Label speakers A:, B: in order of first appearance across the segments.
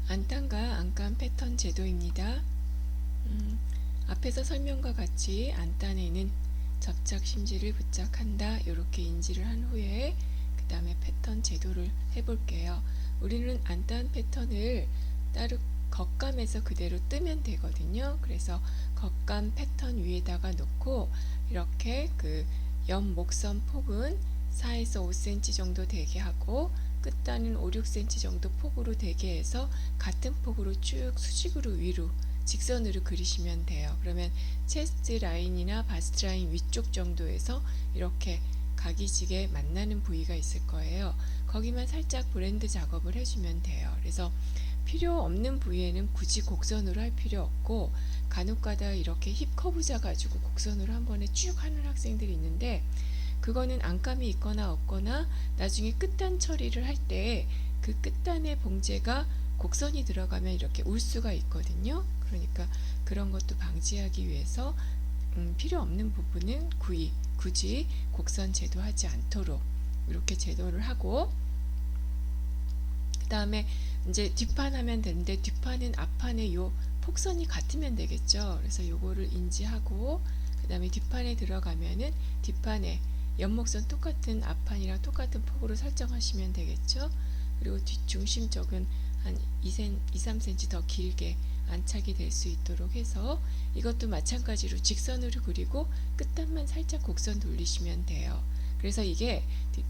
A: 안단과 안감 패턴 제도입니다. 앞에서 설명과 같이 안단에는 접착 심지를 부착한다 이렇게 인지를 한 후에 그 다음에 패턴 제도를 해볼게요. 우리는 안단 패턴을 따로 겉감에서 그대로 뜨면 되거든요. 그래서 겉감 패턴 위에다가 놓고 이렇게 그 옆 목선 폭은 4에서 5cm 정도 되게 하고 끝단은 5, 6cm 정도 폭으로 되게 해서 같은 폭으로 쭉 수직으로 위로 직선으로 그리시면 돼요. 그러면 체스트 라인이나 바스트 라인 위쪽 정도에서 이렇게 각이지게 만나는 부위가 있을 거예요. 거기만 살짝 브랜드 작업을 해주면 돼요. 그래서 필요 없는 부위에는 굳이 곡선으로 할 필요 없고, 간혹가다 이렇게 힙 커브 잡아가지고 곡선으로 한 번에 쭉 하는 학생들이 있는데, 그거는 안감이 있거나 없거나 나중에 끝단 처리를 할 때 그 끝단의 봉제가 곡선이 들어가면 이렇게 울 수가 있거든요. 그러니까 그런 것도 방지하기 위해서 필요 없는 부분은 굳이 곡선 제도하지 않도록 이렇게 제도를 하고, 그 다음에 이제 뒷판 하면 되는데, 뒷판은 앞판의 요 폭선이 같으면 되겠죠. 그래서 요거를 인지하고 그 다음에 뒷판에 들어가면은 뒷판에 옆목선 똑같은 앞판이랑 똑같은 폭으로 설정하시면 되겠죠. 그리고 뒷중심 쪽은 한 2-3cm 더 길게 안착이 될 수 있도록 해서 이것도 마찬가지로 직선으로 그리고 끝단만 살짝 곡선 돌리시면 돼요. 그래서 이게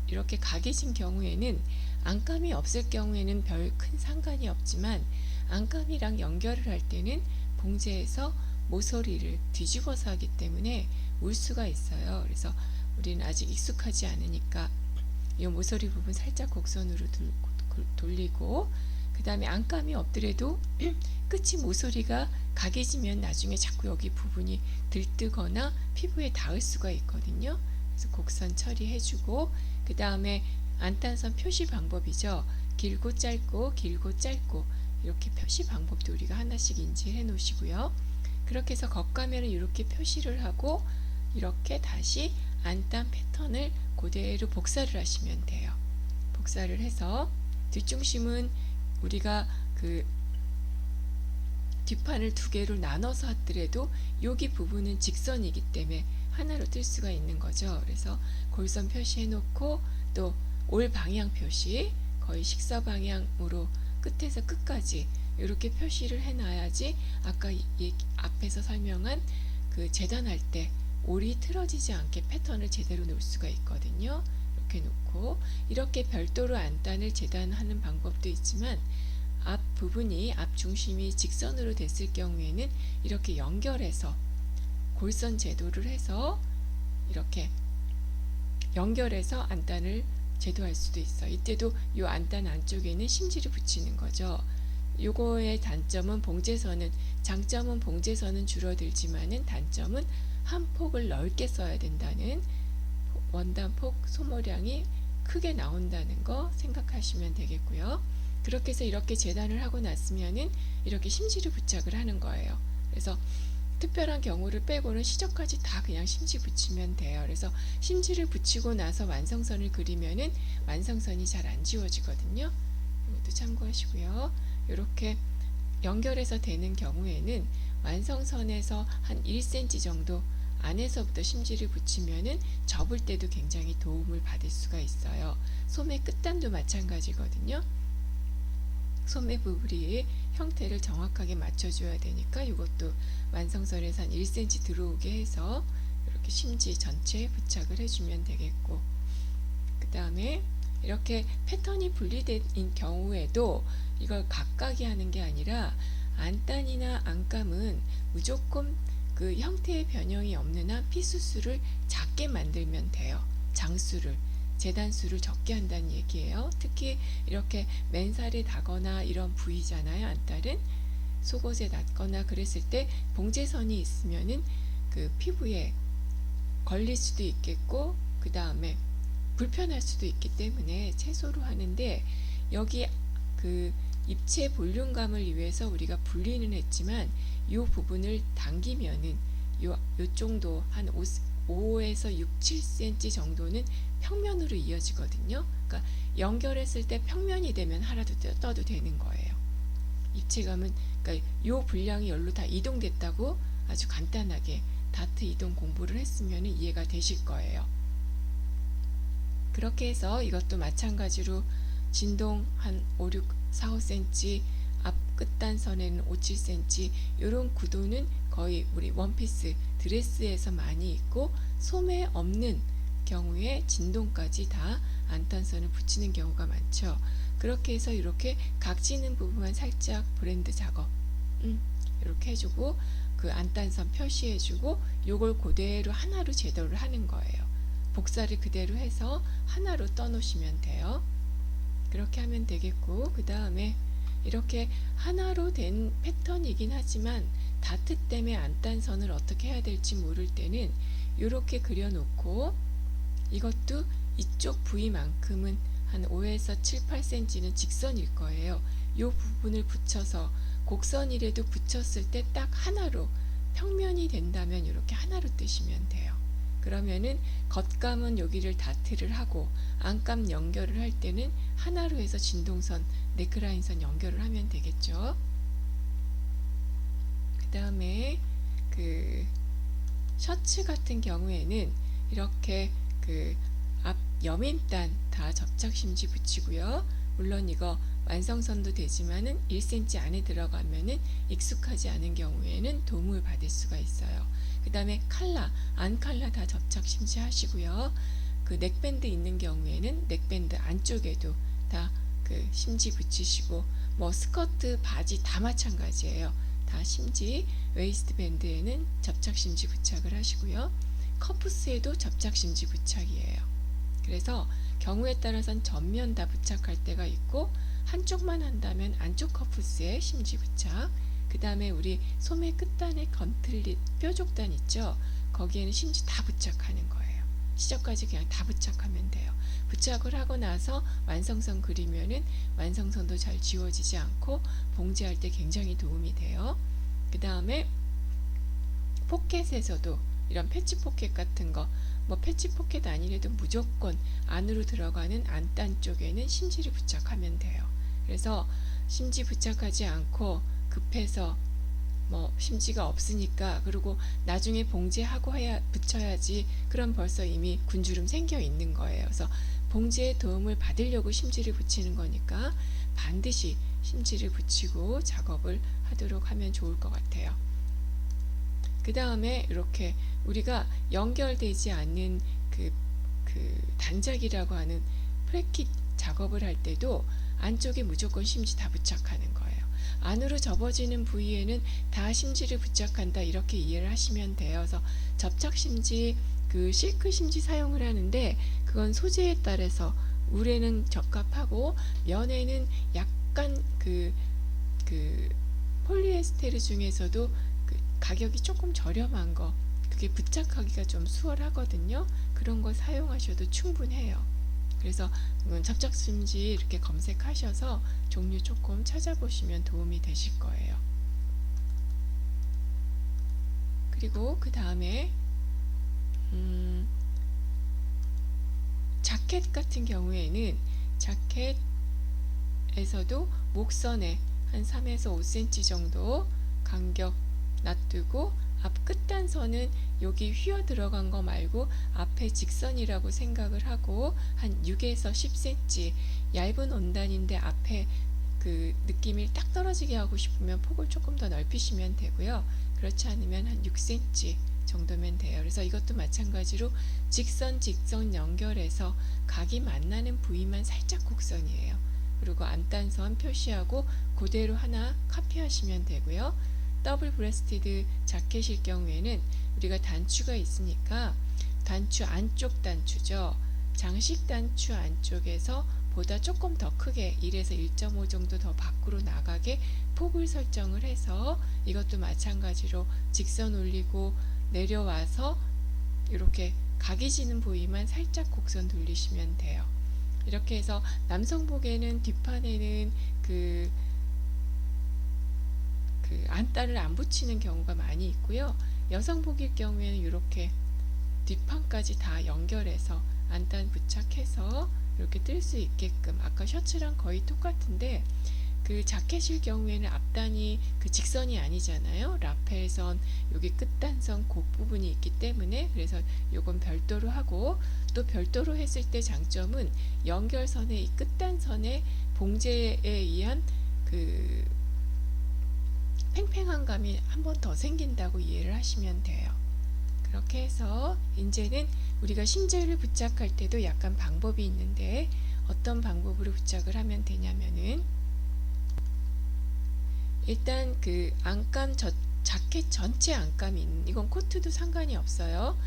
A: 이렇게 각이진 경우에는 안감이 없을 경우에는 별 큰 상관이 없지만, 안감이랑 연결을 할 때는 봉제에서 모서리를 뒤집어서 하기 때문에 울 수가 있어요. 그래서 우리는 아직 익숙하지 않으니까 이 모서리 부분 살짝 곡선으로 돌리고, 그 다음에 안감이 없더라도 끝이 모서리가 각이지면 나중에 자꾸 여기 부분이 들뜨거나 피부에 닿을 수가 있거든요. 그래서 곡선 처리해주고, 그 다음에 안단선 표시 방법이죠. 길고 짧고 길고 짧고 이렇게 표시 방법도 우리가 하나씩 인지해 놓으시고요. 그렇게 해서 겉감에는 이렇게 표시를 하고 이렇게 다시 안단 패턴을 그대로 복사를 하시면 돼요. 복사를 해서 뒷중심은 우리가 그 뒷판을 두 개로 나눠서 하더라도 여기 부분은 직선이기 때문에 하나로 뜰 수가 있는 거죠. 그래서 골선 표시해 놓고 또 올 방향 표시, 거의 식사 방향으로 끝에서 끝까지 이렇게 표시를 해 놔야지 아까 앞에서 설명한 그 재단할 때 올이 틀어지지 않게 패턴을 제대로 놓을 수가 있거든요. 이렇게 놓고 이렇게 별도로 안단을 재단하는 방법도 있지만, 앞 부분이 앞 중심이 직선으로 됐을 경우에는 이렇게 연결해서 골선 제도를 해서 이렇게 연결해서 안단을 제도할 수도 있어요. 이때도 이 안단 안쪽에는 심지를 붙이는 거죠. 요거의 단점은 장점은 봉제선은 줄어들지만은 단점은 한 폭을 넓게 써야 된다는, 원단폭 소모량이 크게 나온다는 거 생각하시면 되겠고요. 그렇게 해서 이렇게 재단을 하고 났으면은 이렇게 심지를 부착을 하는 거예요. 그래서 특별한 경우를 빼고는 시접까지 다 그냥 심지 붙이면 돼요. 그래서 심지를 붙이고 나서 완성선을 그리면은 완성선이 잘 안 지워지거든요. 이것도 참고하시고요. 이렇게 연결해서 되는 경우에는 완성선에서 한 1cm 정도 안에서부터 심지를 붙이면은 접을 때도 굉장히 도움을 받을 수가 있어요. 소매 끝단도 마찬가지거든요. 소매 부분이 형태를 정확하게 맞춰줘야 되니까 이것도 완성선에서 한 1cm 들어오게 해서 이렇게 심지 전체에 부착을 해주면 되겠고, 그 다음에 이렇게 패턴이 분리된 경우에도 이걸 각각이 하는 게 아니라 안단이나 안감은 무조건 그 형태의 변형이 없는 한 피수수를 작게 만들면 돼요. 장수를, 재단수를 적게 한다는 얘기예요. 특히 이렇게 맨살에 닿거나 이런 부위잖아요. 안달은 속옷에 닿거나 그랬을 때 봉제선이 있으면은 그 피부에 걸릴 수도 있겠고, 그 다음에 불편할 수도 있기 때문에 채소로 하는데, 여기 그 입체 볼륨감을 위해서 우리가 분리는 했지만 이 부분을 당기면은 요 정도 한 5에서 6, 7cm 정도는 평면으로 이어지거든요. 그러니까 연결했을 때 평면이 되면 하나도 떠도 되는 거예요. 입체감은 그러니까 요 분량이 열로 다 이동됐다고 아주 간단하게 다트 이동 공부를 했으면 이해가 되실 거예요. 그렇게 해서 이것도 마찬가지로 진동 한 5, 6, 4, 5cm, 앞 끝단선에는 5, 7cm, 이런 구도는 거의 우리 원피스 드레스에서 많이 있고, 소매 없는 경우에 진동까지 다 안단선을 붙이는 경우가 많죠. 그렇게 해서 이렇게 각지는 부분만 살짝 브랜드 작업 이렇게 해주고, 그 안단선 표시해주고, 요걸 그대로 하나로 제도를 하는 거예요. 복사를 그대로 해서 하나로 떠놓으시면 돼요. 그렇게 하면 되겠고, 그 다음에 이렇게 하나로 된 패턴이긴 하지만 다트 때문에 안단선을 어떻게 해야 될지 모를 때는 이렇게 그려놓고, 이것도 이쪽 부위만큼은 한 5에서 7, 8cm는 직선일 거예요. 이 부분을 붙여서 곡선이라도 붙였을 때 딱 하나로 평면이 된다면 이렇게 하나로 뜨시면 돼요. 그러면은 겉감은 여기를 다트를 하고 안감 연결을 할 때는 하나로 해서 진동선, 네크라인선 연결을 하면 되겠죠. 그 다음에 그 셔츠 같은 경우에는 이렇게 그 앞 여민단 다 접착심지 붙이고요. 물론 이거 완성선도 되지만은 1cm 안에 들어가면은 익숙하지 않은 경우에는 도움을 받을 수가 있어요. 그 다음에 칼라, 안 칼라 다 접착심지 하시고요. 그 넥밴드 있는 경우에는 넥밴드 안쪽에도 다 그 심지 붙이시고, 뭐 스커트, 바지 다 마찬가지예요. 다 심지, 웨이스트 밴드에는 접착심지 부착을 하시고요. 커프스에도 접착심지 부착이에요. 그래서 경우에 따라서는 전면 다 부착할 때가 있고, 한쪽만 한다면 안쪽 커프스에 심지 부착, 그 다음에 우리 소매 끝단에 건틀릿 뾰족단 있죠? 거기에는 심지 다 부착하는 거예요. 시접까지 그냥 다 부착하면 돼요. 부착을 하고 나서 완성선 그리면은 완성선도 잘 지워지지 않고 봉제할 때 굉장히 도움이 돼요. 그 다음에 포켓에서도 이런 패치 포켓 같은 거, 뭐 패치 포켓 아니래도 무조건 안으로 들어가는 안단 쪽에는 심지를 부착하면 돼요. 그래서 심지 부착하지 않고 급해서 뭐 심지가 없으니까, 그리고 나중에 봉제하고 해야 붙여야지, 그럼 벌써 이미 군주름 생겨 있는 거예요. 그래서 봉제에 도움을 받으려고 심지를 붙이는 거니까 반드시 심지를 붙이고 작업을 하도록 하면 좋을 것 같아요. 그 다음에 이렇게 우리가 연결되지 않는 그 단작이라고 하는 프레킷 작업을 할 때도 안쪽에 무조건 심지 다 부착하는 거예요. 안으로 접어지는 부위에는 다 심지를 부착한다, 이렇게 이해를 하시면 돼요. 그래서 접착 심지, 그 실크 심지 사용을 하는데 그건 소재에 따라서 울에는 적합하고 면에는 약간 그 폴리에스테르 중에서도 그 가격이 조금 저렴한 거, 그게 부착하기가 좀 수월하거든요. 그런 거 사용하셔도 충분해요. 그래서 접착심지 이렇게 검색하셔서 종류 조금 찾아보시면 도움이 되실 거예요. 그리고 그 다음에 자켓 같은 경우에는 자켓에서도 목선에 한 3에서 5cm 정도 간격 놔두고, 앞 끝단선은 여기 휘어 들어간 거 말고 앞에 직선이라고 생각을 하고 한 6에서 10cm, 얇은 원단인데 앞에 그 느낌이 딱 떨어지게 하고 싶으면 폭을 조금 더 넓히시면 되고요. 그렇지 않으면 한 6cm 정도면 돼요. 그래서 이것도 마찬가지로 직선 연결해서 각이 만나는 부위만 살짝 곡선이에요. 그리고 안단선 표시하고 그대로 하나 카피하시면 되고요. 더블 브레스티드 자켓일 경우에는 우리가 단추가 있으니까 단추 안쪽 단추죠. 장식 단추 안쪽에서 보다 조금 더 크게 1에서 1.5 정도 더 밖으로 나가게 폭을 설정을 해서, 이것도 마찬가지로 직선 올리고 내려와서 이렇게 각이 지는 부위만 살짝 곡선 돌리시면 돼요. 이렇게 해서 남성복에는 뒷판에는 그 안단을 안 붙이는 경우가 많이 있고요. 여성복일 경우에는 이렇게 뒷판까지 다 연결해서 안단 부착해서 이렇게 뜰 수 있게끔, 아까 셔츠랑 거의 똑같은데 그 자켓일 경우에는 앞단이 그 직선이 아니잖아요. 라펠선 여기 끝단선 그 부분이 있기 때문에, 그래서 요건 별도로 하고, 또 별도로 했을 때 장점은 연결선의 이 끝단선의 봉제에 의한 그 팽팽한 감이 한 번 더 생긴다고 이해를 하시면 돼요. 그렇게 해서 이제는 우리가 심지를 부착할 때도 약간 방법이 있는데, 어떤 방법으로 부착을 하면 되냐면은, 일단 그 안감 자켓 전체 안감이 있는, 이건 코트도 상관이 없어요.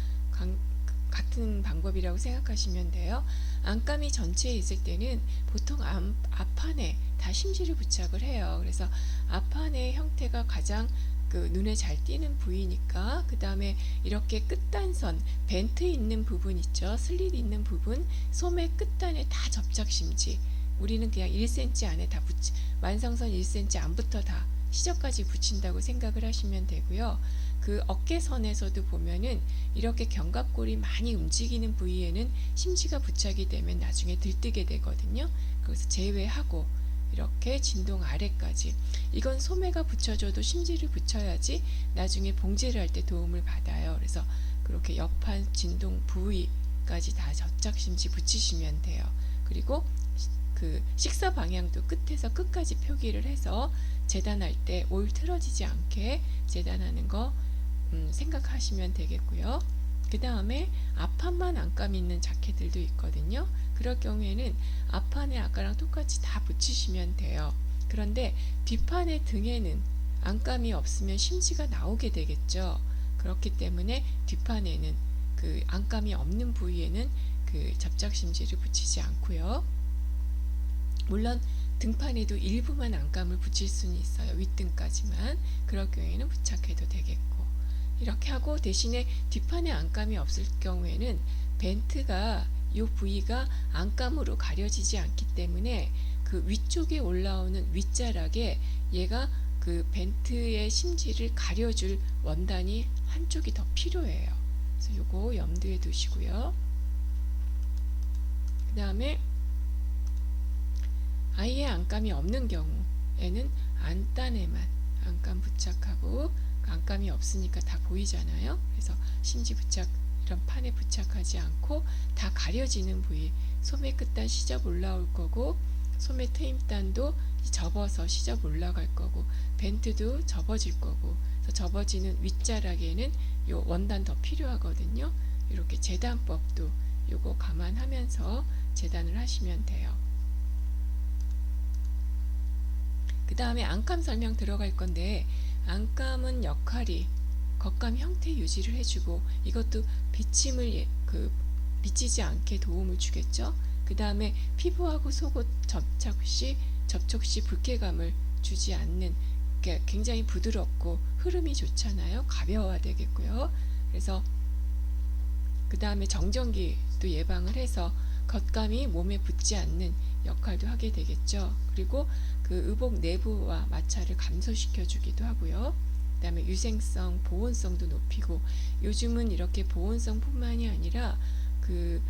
A: 같은 방법이라고 생각하시면 돼요. 안감이 전체에 있을 때는 보통 앞판에 다 심지를 부착을 해요. 그래서 앞판의 형태가 가장 그 눈에 잘 띄는 부위니까, 그 다음에 이렇게 끝단선 벤트 있는 부분 있죠, 슬릿 있는 부분, 소매 끝단에 다 접착 심지, 우리는 그냥 1cm 안에 다 완성선 1cm 안부터 다 시접까지 붙인다고 생각을 하시면 되고요. 그 어깨선에서도 보면은 이렇게 견갑골이 많이 움직이는 부위에는 심지가 부착이 되면 나중에 들뜨게 되거든요. 그래서 제외하고 이렇게 진동 아래까지, 이건 소매가 붙여줘도 심지를 붙여야지 나중에 봉제를 할 때 도움을 받아요. 그래서 그렇게 옆판 진동 부위까지 다 접착 심지 붙이시면 돼요. 그리고 그 식사 방향도 끝에서 끝까지 표기를 해서 재단할 때 올 틀어지지 않게 재단하는 거 생각하시면 되겠고요. 그 다음에 앞판만 안감 있는 자켓들도 있거든요. 그럴 경우에는 앞판에 아까랑 똑같이 다 붙이시면 돼요. 그런데 뒷판의 등에는 안감이 없으면 심지가 나오게 되겠죠. 그렇기 때문에 뒷판에는 그 안감이 없는 부위에는 그 접착 심지를 붙이지 않고요. 물론 등판에도 일부만 안감을 붙일 수는 있어요. 윗등까지만. 그럴 경우에는 부착해도 되겠고, 이렇게 하고, 대신에 뒷판에 안감이 없을 경우에는 벤트가 이 부위가 안감으로 가려지지 않기 때문에 그 위쪽에 올라오는 윗자락에 얘가 그 벤트의 심지를 가려줄 원단이 한쪽이 더 필요해요. 그래서 요거 염두에 두시고요. 그 다음에 아예 안감이 없는 경우에는 안단에만 안감 부착하고, 안감이 없으니까 다 보이잖아요. 그래서 심지 부착, 이런 판에 부착하지 않고 다 가려지는 부위, 소매 끝단 시접 올라올 거고, 소매 트임단도 접어서 시접 올라갈 거고, 벤트도 접어질 거고, 그래서 접어지는 윗자락에는 요 원단 더 필요하거든요. 이렇게 재단법도 요거 감안하면서 재단을 하시면 돼요. 그 다음에 안감 설명 들어갈 건데, 안감은 역할이 겉감 형태 유지를 해주고, 이것도 비침을 미치지 않게 도움을 주겠죠. 그 다음에 피부하고 속옷 접촉 시 불쾌감을 주지 않는, 굉장히 부드럽고 흐름이 좋잖아요. 가벼워야 되겠고요. 그래서 그 다음에 정전기도 예방을 해서 겉감이 몸에 붙지 않는 역할도 하게 되겠죠. 그리고 그 의복 내부와 마찰을 감소시켜 주기도 하고요. 그 다음에 유생성, 보온성도 높이고, 요즘은 이렇게 보온성 뿐만이 아니라 그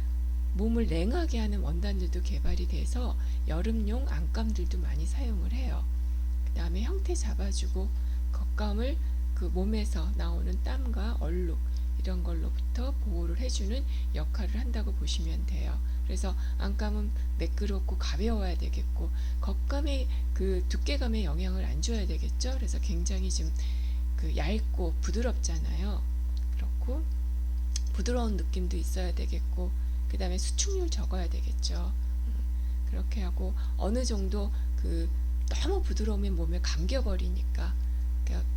A: 몸을 냉하게 하는 원단들도 개발이 돼서 여름용 안감들도 많이 사용을 해요. 그 다음에 형태 잡아주고, 겉감을 그 몸에서 나오는 땀과 얼룩 이런 걸로부터 보호를 해주는 역할을 한다고 보시면 돼요. 그래서 안감은 매끄럽고 가벼워야 되겠고, 겉감의 그 두께감에 영향을 안 줘야 되겠죠. 그래서 굉장히 좀 그 얇고 부드럽잖아요. 그렇고 부드러운 느낌도 있어야 되겠고, 그 다음에 수축률 적어야 되겠죠. 그렇게 하고, 어느 정도 그 너무 부드러우면 몸에 감겨버리니까, 그러니까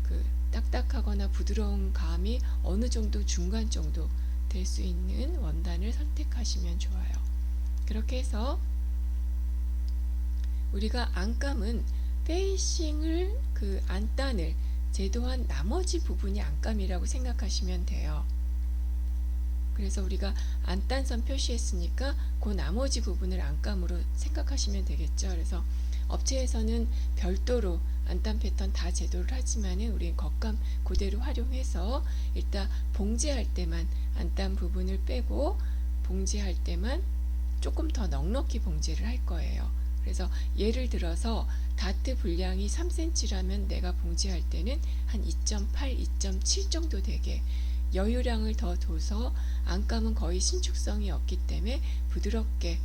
A: 그 딱딱하거나 부드러운 감이 어느 정도 중간 정도 될 수 있는 원단을 선택하시면 좋아요. 그렇게 해서 우리가 안감은 페이싱을, 그 안단을 제도한 나머지 부분이 안감이라고 생각하시면 돼요. 그래서 우리가 안단선 표시했으니까 그 나머지 부분을 안감으로 생각하시면 되겠죠. 그래서 업체에서는 별도로 안단 패턴 다 제도를 하지만은 우리는 겉감 그대로 활용해서 일단 봉제할 때만 안단 부분을 빼고, 봉제할 때만 조금 더 넉넉히 봉제를 할 거예요. 그래서 예를 들어서 다트 분량이 3cm라면 내가 봉제할 때는 한 2.8, 2.7 정도 되게 여유량을 더 둬서 안감은 거의 신축성이 없기 때문에 부드럽게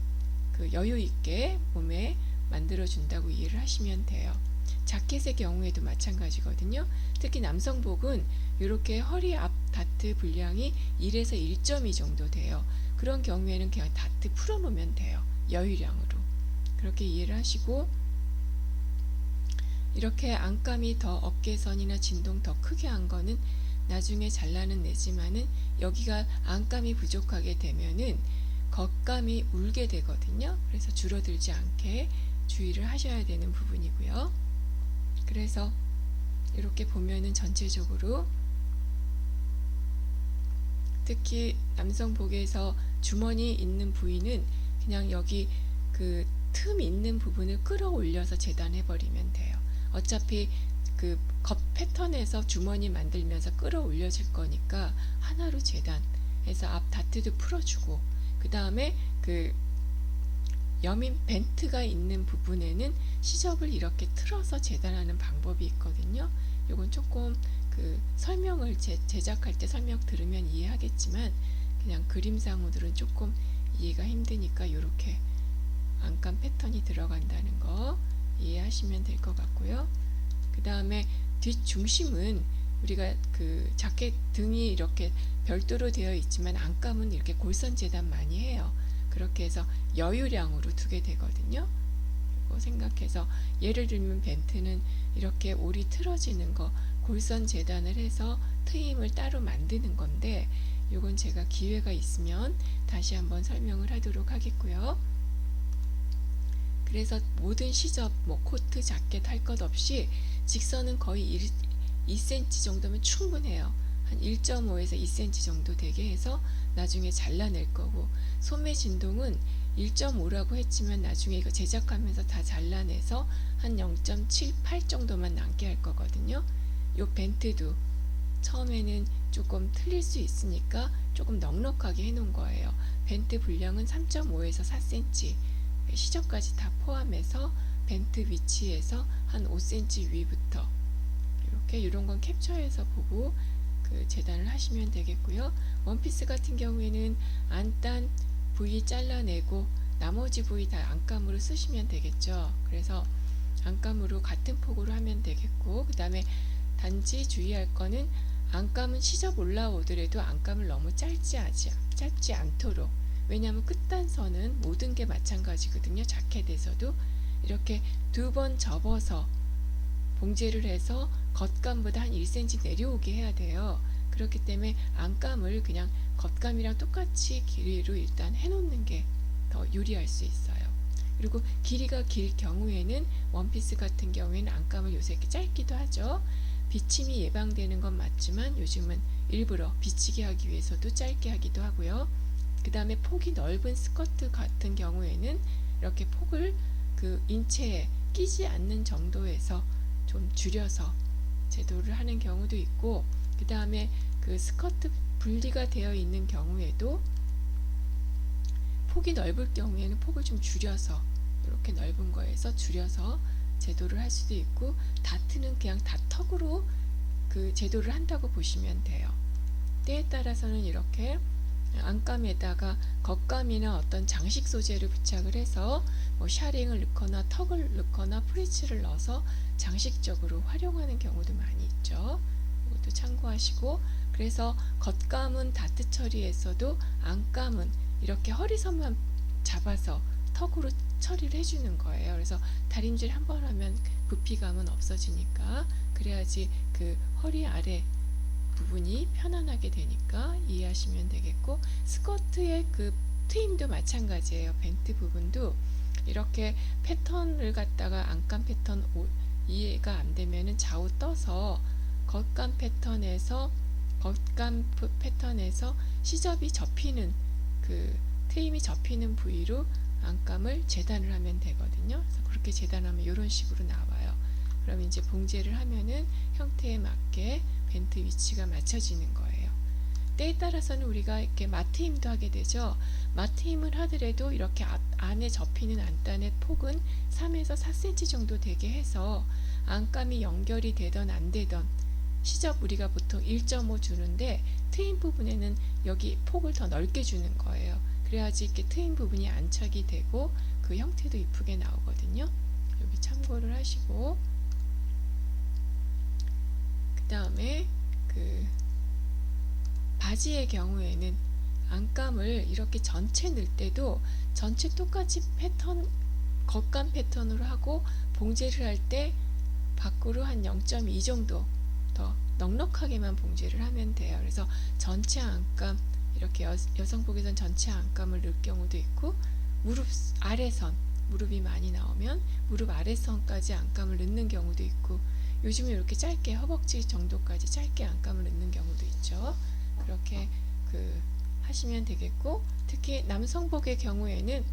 A: 그 여유 있게 몸에 만들어 준다고 이해를 하시면 돼요. 자켓의 경우에도 마찬가지거든요. 특히 남성복은 이렇게 허리 앞 다트 분량이 1에서 1.2 정도 돼요. 그런 경우에는 그냥 다트 풀어놓으면 돼요. 여유량으로. 그렇게 이해를 하시고, 이렇게 안감이 더 어깨선이나 진동 더 크게 한 거는 나중에 잘라는 내지만은 여기가 안감이 부족하게 되면은 겉감이 울게 되거든요. 그래서 줄어들지 않게 주의를 하셔야 되는 부분이고요. 그래서 이렇게 보면은 전체적으로 특히 남성복에서 주머니 있는 부위는 그냥 여기 그 틈 있는 부분을 끌어올려서 재단해 버리면 돼요. 어차피 그 겉 패턴에서 주머니 만들면서 끌어올려질 거니까 하나로 재단해서 앞 다트도 풀어주고, 그 다음에 그 여민 벤트가 있는 부분에는 시접을 이렇게 틀어서 재단하는 방법이 있거든요. 요건 조금 그 설명을 제작할 때 설명 들으면 이해하겠지만 그냥 그림상으로는 조금 이해가 힘드니까 이렇게 안감 패턴이 들어간다는 거 이해하시면 될 것 같고요. 그 다음에 뒷중심은 우리가 그 자켓 등이 이렇게 별도로 되어 있지만 안감은 이렇게 골선 재단 많이 해요. 그렇게 해서 여유량으로 두게 되거든요. 이거 생각해서 예를 들면 벤트는 이렇게 올이 틀어지는 거 골선 재단을 해서 트임을 따로 만드는 건데, 이건 제가 기회가 있으면 다시 한번 설명을 하도록 하겠고요. 그래서 모든 시접, 뭐 코트, 자켓 할 것 없이 직선은 거의 2cm 정도면 충분해요. 한 1.5에서 2cm 정도 되게 해서 나중에 잘라낼 거고, 소매 진동은 1.5라고 했지만 나중에 이거 제작하면서 다 잘라내서 한 0.78 정도만 남게 할 거거든요. 요 벤트도 처음에는 조금 틀릴 수 있으니까 조금 넉넉하게 해놓은 거예요. 벤트 분량은 3.5에서 4cm, 시접까지 다 포함해서 벤트 위치에서 한 5cm 위부터 이렇게 이런 건 캡처해서 보고 그 재단을 하시면 되겠고요. 원피스 같은 경우에는 안단 부위 잘라내고 나머지 부위 다 안감으로 쓰시면 되겠죠. 그래서 안감으로 같은 폭으로 하면 되겠고, 그 다음에 단지 주의할 거는 안감은 시접 올라오더라도 안감을 너무 짧지 않도록, 왜냐하면 끝단선은 모든 게 마찬가지거든요. 자켓에서도 이렇게 두 번 접어서 봉제를 해서 겉감보다 한 1cm 내려오게 해야 돼요. 그렇기 때문에 안감을 그냥 겉감이랑 똑같이 길이로 일단 해놓는 게 더 유리할 수 있어요. 그리고 길이가 길 경우에는 원피스 같은 경우에는 안감을 요새 이렇게 짧기도 하죠. 비침이 예방되는 건 맞지만 요즘은 일부러 비치게 하기 위해서도 짧게 하기도 하고요. 그 다음에 폭이 넓은 스커트 같은 경우에는 이렇게 폭을 그 인체에 끼지 않는 정도에서 좀 줄여서 제도를 하는 경우도 있고, 그 다음에 그 스커트 분리가 되어 있는 경우에도 폭이 넓을 경우에는 폭을 좀 줄여서 이렇게 넓은 거에서 줄여서 제도를 할 수도 있고, 다트는 그냥 다턱으로 그 제도를 한다고 보시면 돼요. 때에 따라서는 이렇게 안감에다가 겉감이나 어떤 장식 소재를 부착을 해서 뭐 샤링을 넣거나 턱을 넣거나 프리츠를 넣어서 장식적으로 활용하는 경우도 많이 있죠. 이것도 참고하시고, 그래서 겉감은 다트 처리에서도 안감은 이렇게 허리선만 잡아서 턱으로 처리를 해주는 거예요. 그래서 다림질 한번 하면 부피감은 없어지니까, 그래야지 그 허리 아래 부분이 편안하게 되니까 이해하시면 되겠고, 스커트의 그 트임도 마찬가지예요. 벤트 부분도 이렇게 패턴을 갖다가 안감 패턴 이해가 안 되면은 좌우 떠서 겉감 패턴에서 시접이 접히는 그 트임이 접히는 부위로 안감을 재단을 하면 되거든요. 그래서 그렇게 재단하면 이런 식으로 나와요. 그럼 이제 봉제를 하면은 형태에 맞게 벤트 위치가 맞춰지는 거예요. 때에 따라서는 우리가 이렇게 마트 힘도 하게 되죠. 마트 힘을 하더라도 이렇게 안에 접히는 안단의 폭은 3에서 4cm 정도 되게 해서 안감이 연결이 되던 안 되던 시접 우리가 보통 1.5 주는데 트임 부분에는 여기 폭을 더 넓게 주는 거예요. 그래야지 이렇게 트임 부분이 안착이 되고 그 형태도 이쁘게 나오거든요. 여기 참고를 하시고, 그 다음에 그 바지의 경우에는 안감을 이렇게 전체 넣을 때도 전체 똑같이 패턴, 겉감 패턴으로 하고 봉제를 할 때 밖으로 한 0.2 정도 더 넉넉하게만 봉제를 하면 돼요. 그래서 전체 안감, 이렇게 여성복에선 전체 안감을 넣을 경우도 있고, 무릎 아래선, 무릎이 많이 나오면 무릎 아래선까지 안감을 넣는 경우도 있고, 요즘은 이렇게 짧게 허벅지 정도까지 짧게 안감을 넣는 경우도 있죠. 그렇게 하시면 되겠고, 특히 남성복의 경우에는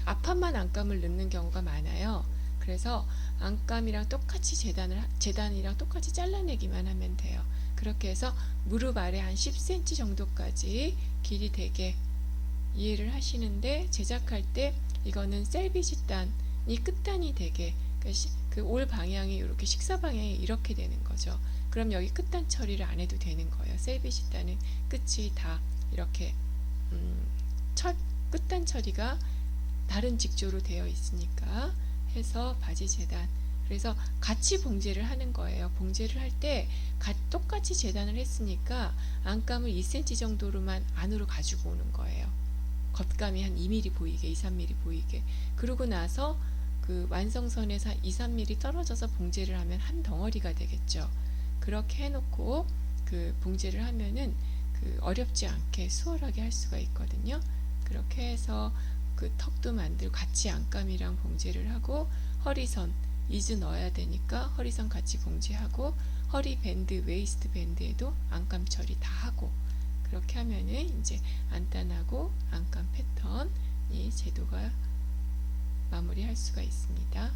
A: 앞판만 안감을 넣는 경우가 많아요. 그래서 안감이랑 똑같이 재단이랑 똑같이 잘라내기만 하면 돼요. 그렇게 해서 무릎 아래 한 10cm 정도까지 길이 되게 이해를 하시는데, 제작할 때 이거는 셀비지 단이 끝단이 되게 올 방향이 이렇게 식사 방향이 이렇게 되는 거죠. 그럼 여기 끝단 처리를 안 해도 되는 거예요. 셀비지 단은 끝이 다 이렇게 끝단 처리가 다른 직조로 되어 있으니까 해서 바지 재단, 그래서 같이 봉제를 하는 거예요. 봉제를 할 때 똑같이 재단을 했으니까 안감을 2cm 정도로만 안으로 가지고 오는 거예요. 겉감이 한 2mm 보이게, 2, 3mm 보이게. 그러고 나서 그 완성선에서 2, 3mm 떨어져서 봉제를 하면 한 덩어리가 되겠죠. 그렇게 해놓고 봉제를 하면은 어렵지 않게 수월하게 할 수가 있거든요. 그렇게 해서 턱도 만들고 같이 안감이랑 봉제를 하고, 허리선 이즈 넣어야 되니까 허리선 같이 봉제하고, 허리 밴드, 웨이스트 밴드에도 안감 처리 다 하고, 그렇게 하면은 이제 안단하고 안감 패턴이 제도가 마무리할 수가 있습니다.